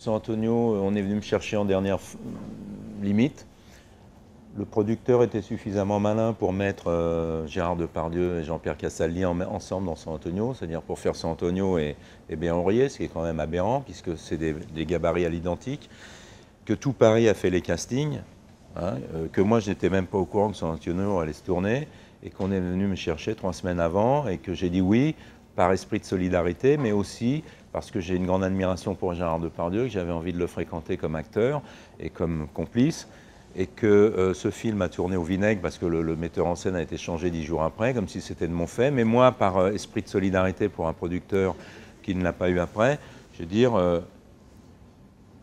San Antonio, on est venu me chercher en dernière limite. Le producteur était suffisamment malin pour mettre Gérard Depardieu et Jean-Pierre Castaldi ensemble dans San Antonio, c'est-à-dire pour faire San Antonio et Béhenrier, ce qui est quand même aberrant, puisque c'est des gabarits à l'identique, que tout Paris a fait les castings, hein, que moi je n'étais même pas au courant que San Antonio allait se tourner, et qu'on est venu me chercher 3 semaines avant, et que j'ai dit oui, par esprit de solidarité, mais aussi parce que j'ai une grande admiration pour Gérard Depardieu, que j'avais envie de le fréquenter comme acteur et comme complice, et que ce film a tourné au vinaigre parce que le metteur en scène a été changé 10 jours après, comme si c'était de mon fait. Mais moi, par esprit de solidarité pour un producteur qui ne l'a pas eu après, je veux dire,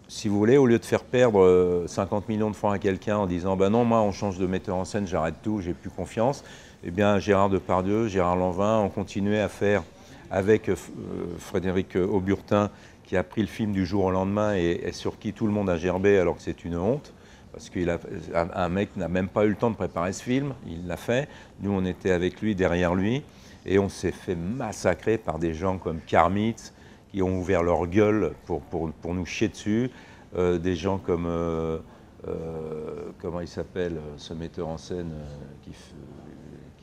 si vous voulez, au lieu de faire perdre 50 millions de francs à quelqu'un en disant « ben non, moi on change de metteur en scène, j'arrête tout, j'ai plus confiance », eh bien Gérard Depardieu, Gérard Lanvin ont continué à faire avec Frédéric Auburtin, qui a pris le film du jour au lendemain et sur qui tout le monde a gerbé alors que c'est une honte. Parce qu'un mec n'a même pas eu le temps de préparer ce film, il l'a fait. Nous, on était avec lui, derrière lui, et on s'est fait massacrer par des gens comme Karmitz, qui ont ouvert leur gueule pour nous chier dessus. Des gens comme, comment il s'appelle, ce metteur en scène qui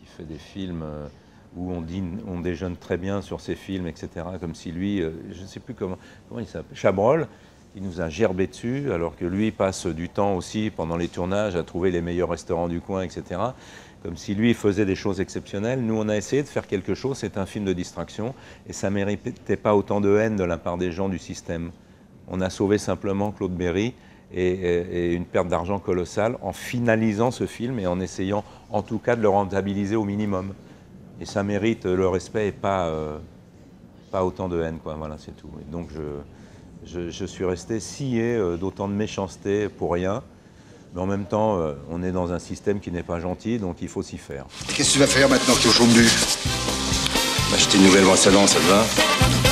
fait des films où on déjeune très bien sur ses films, etc. Comme si lui, je ne sais plus comment il s'appelle, Chabrol, il nous a gerbé dessus, alors que lui passe du temps aussi pendant les tournages à trouver les meilleurs restaurants du coin, etc. Comme si lui faisait des choses exceptionnelles. Nous, on a essayé de faire quelque chose, c'est un film de distraction, et ça ne méritait pas autant de haine de la part des gens du système. On a sauvé simplement Claude Berry et une perte d'argent colossale en finalisant ce film et en essayant en tout cas de le rentabiliser au minimum. Et ça mérite le respect et pas autant de haine, quoi. Voilà, c'est tout. Et donc je suis resté scié d'autant de méchanceté pour rien. Mais en même temps, on est dans un système qui n'est pas gentil, donc il faut s'y faire. Qu'est-ce que tu vas faire maintenant que tu es au chaume-du? M'acheter une nouvelle brosse à dents, ça te va?